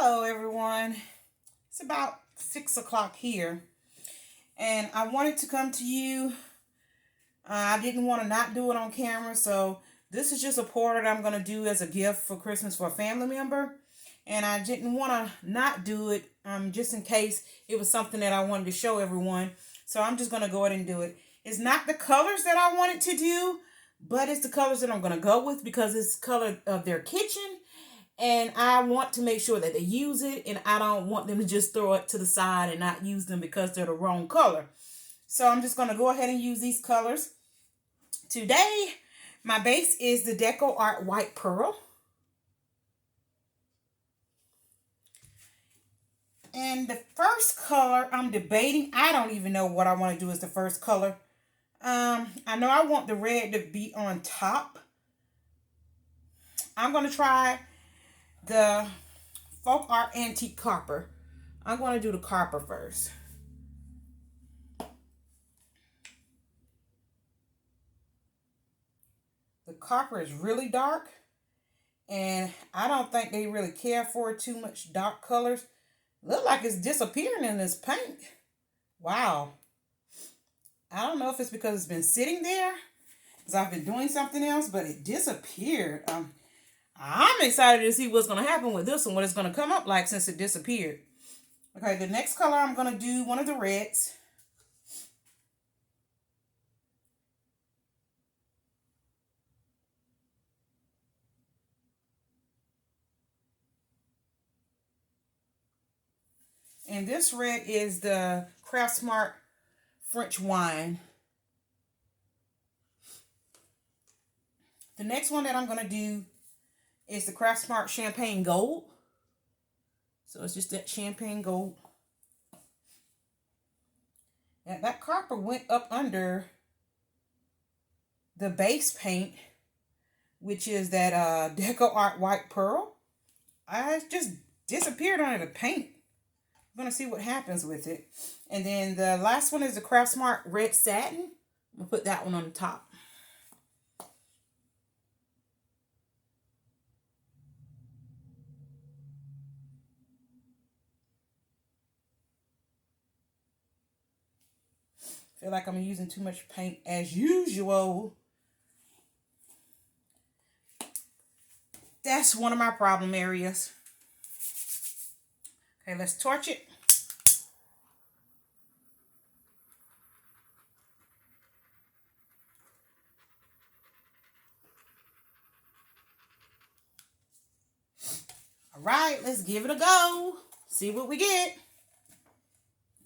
Hello everyone. It's about 6 o'clock here and I wanted to come to you. I didn't want to not do it on camera, so this is just a portrait I'm going to do as a gift for Christmas for a family member, and I didn't want to not do it just in case it was something that I wanted to show everyone. So I'm just going to go ahead and do it. It's not the colors that I wanted to do, but it's the colors that I'm going to go with because it's the color of their kitchen. And I want to make sure that they use it, and I don't want them to just throw it to the side and not use them because they're the wrong color. So I'm just going to go ahead and use these colors. Today, my base is the Decoart White Pearl. And the first color I'm debating, I don't even know what I want to do as the first color. I know I want the red to be on top. I'm going to try the Folk Art Antique Copper. I'm going to do the copper first. The copper is really dark, and I don't think they really care for too much dark colors. Look like it's disappearing in this paint. Wow. I don't know if it's because it's been sitting there, because I've been doing something else, but it disappeared. I'm excited to see what's going to happen with this one, what it's going to come up like since it disappeared. Okay, the next color I'm going to do one of the reds. And this red is the Craft Smart French Wine. The next one that I'm going to do is the Craft Smart Champagne Gold. So it's just that champagne gold. And that copper went up under the base paint, which is that Decoart White Pearl. I just disappeared under the paint. I'm going to see what happens with it. And then the last one is the Craft Smart Red Satin. I'm going to put that one on the top. Feel like I'm using too much paint as usual. That's one of my problem areas. Okay, let's torch it. All right, let's give it a go. See what we get.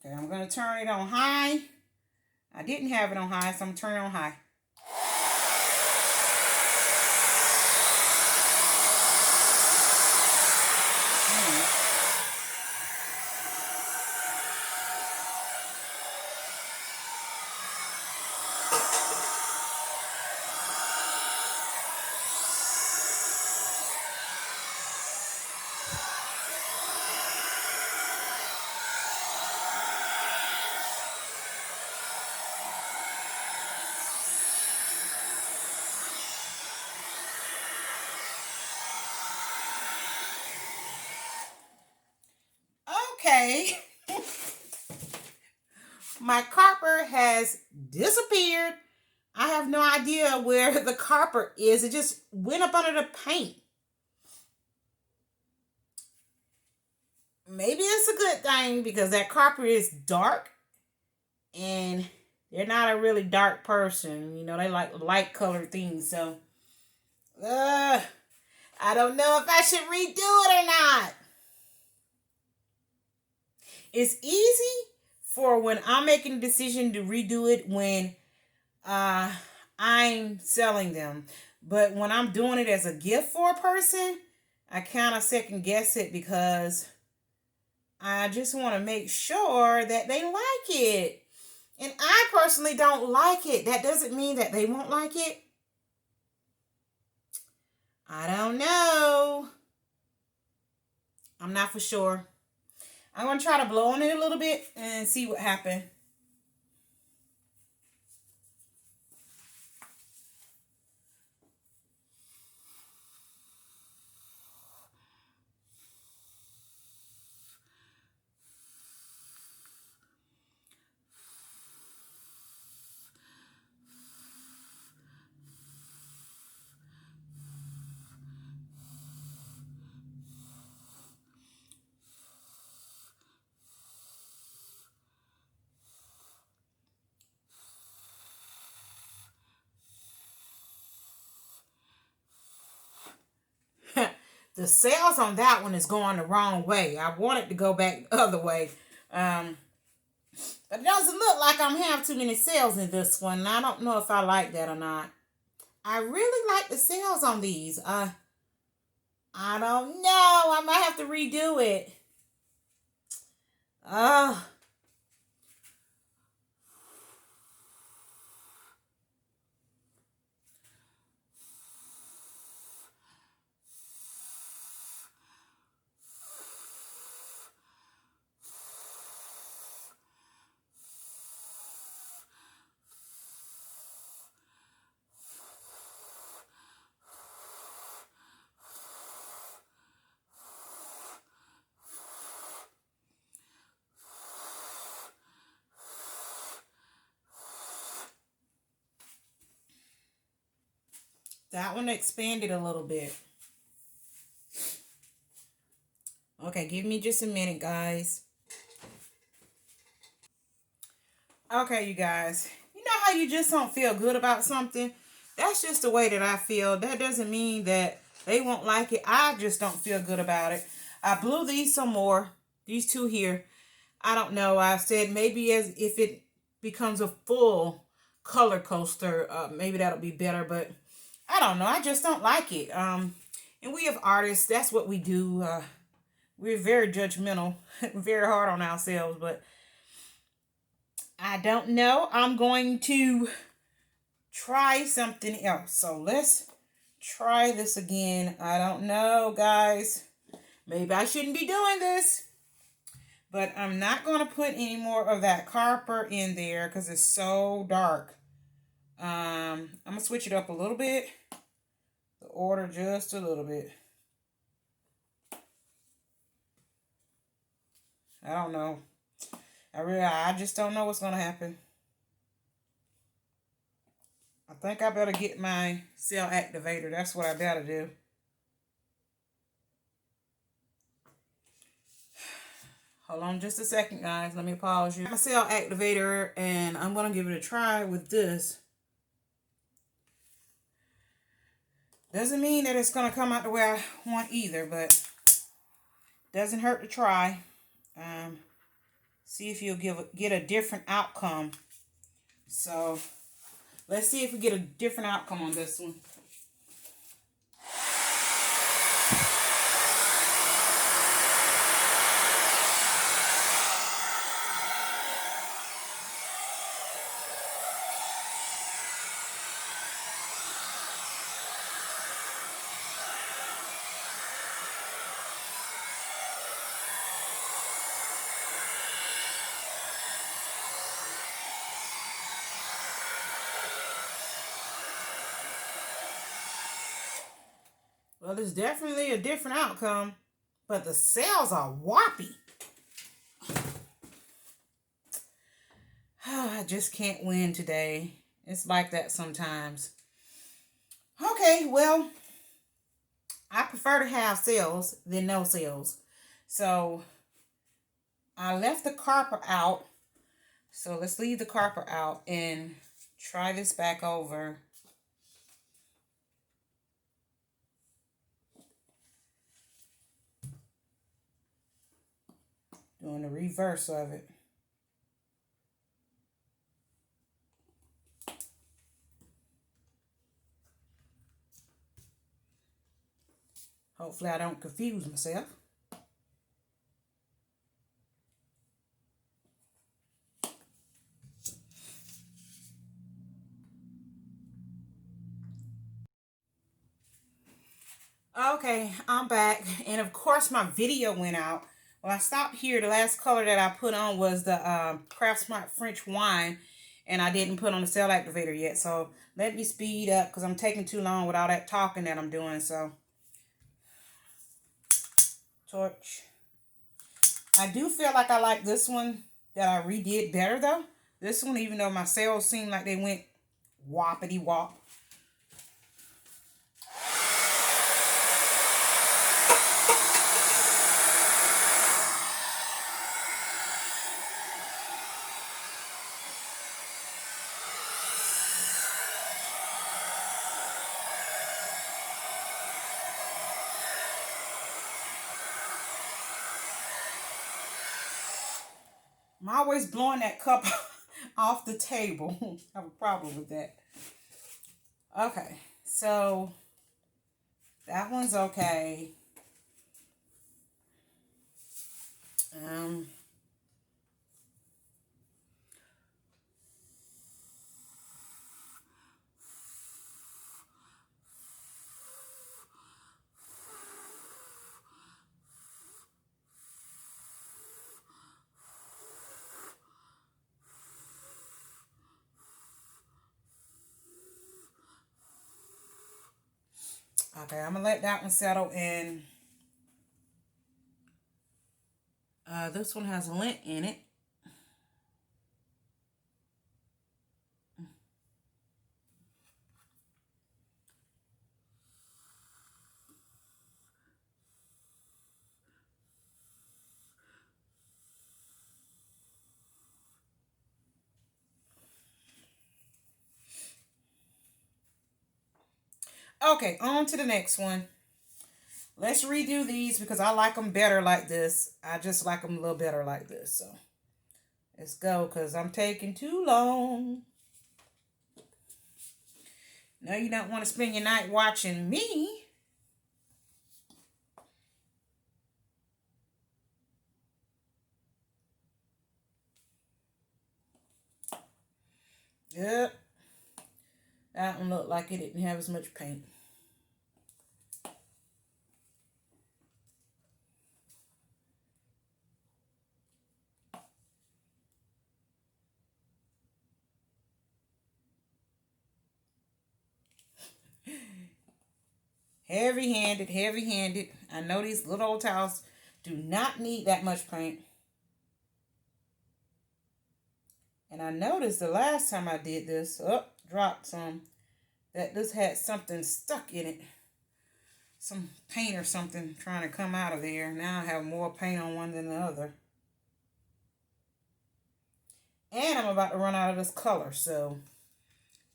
Okay, I'm going to turn it on high. I didn't have it on high, so I'm going to turn it on high. Okay. My copper has disappeared. I have no idea where the copper is. It just went up under the paint. Maybe it's a good thing because that copper is dark and they're not a really dark person. You know, they like light colored things. So, I don't know if I should redo it or not. It's easy for when I'm making a decision to redo it when I'm selling them. But when I'm doing it as a gift for a person, I kind of second guess it because I just want to make sure that they like it. And I personally don't like it. That doesn't mean that they won't like it. I don't know. I'm not for sure. I'm going to try to blow on it a little bit and see what happens. the sales on that one is going the wrong way. I want it to go back the other way. But it doesn't look like I'm having too many sales in this one. And I don't know if I like that or not. I really like the sales on these. I don't know. I might have to redo it. That one expanded a little bit. Okay, give me just a minute, guys. Okay, you guys. You know how you just don't feel good about something? That's just the way that I feel. That doesn't mean that they won't like it. I just don't feel good about it. I blew these some more. These two here. I don't know. I said maybe as if it becomes a full color coaster, maybe that'll be better. But I don't know. I just don't like it. And we have artists. That's what we do. We're very judgmental, very hard on ourselves. But I don't know. I'm going to try something else. So let's try this again. I don't know, guys. Maybe I shouldn't be doing this. But I'm not going to put any more of that copper in there because it's so dark. I'm going to switch it up a little bit. The order just a little bit. I don't know. I just don't know what's going to happen. I think I better get my cell activator. That's what I better do. Hold on just a second, guys. Let me pause you. My cell activator, and I'm going to give it a try with this. Doesn't mean that it's going to come out the way I want either, but doesn't hurt to try. See if you'll get a different outcome. So let's see if we get a different outcome on this one. Well, it's definitely a different outcome, but the sales are whoppy. I just can't win today. It's like that sometimes. Okay, well, I prefer to have sales than no sales. So I left the copper out. So let's leave the copper out and try this back over. Doing the reverse of it. Hopefully I don't confuse myself. Okay, I'm back. And of course my video went out. Well, I stopped here. The last color that I put on was the Craft Smart French Wine. And I didn't put on the cell activator yet. So let me speed up because I'm taking too long with all that talking that I'm doing. So torch. I do feel like I like this one that I redid better though. This one, even though my cells seem like they went whoppity whop. I'm always blowing that cup off the table. I have a problem with that. Okay, so that one's okay. Okay, I'm gonna let that one settle in. This one has lint in it. Okay, on to the next one. Let's redo these because I like them better like this. I just like them a little better like this. So let's go because I'm taking too long. No, you don't want to spend your night watching me. Yep. That one looked like it didn't have as much paint. Heavy-handed, heavy-handed. I know these little old towels do not need that much paint. And I noticed the last time I did this, dropped some, that this had something stuck in it. Some paint or something trying to come out of there. Now I have more paint on one than the other. And I'm about to run out of this color, so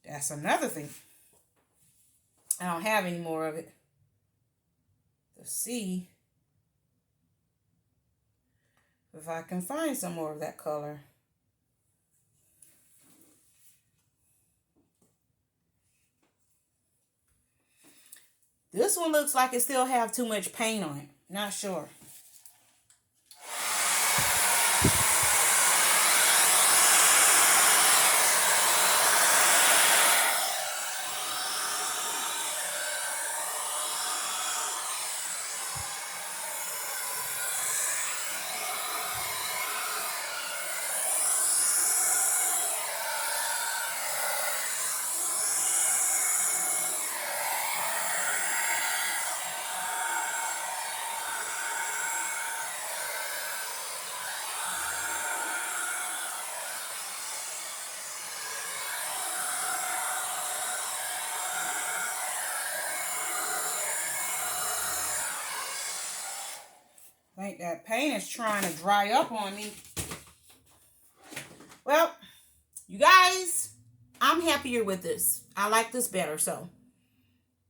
that's another thing. I don't have any more of it. Let's see if I can find some more of that color. This one looks like it still have too much paint on it. Not sure. I think that paint is trying to dry up on me. Well, you guys, I'm happier with this. I like this better, so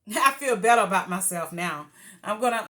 I feel better about myself now. I'm gonna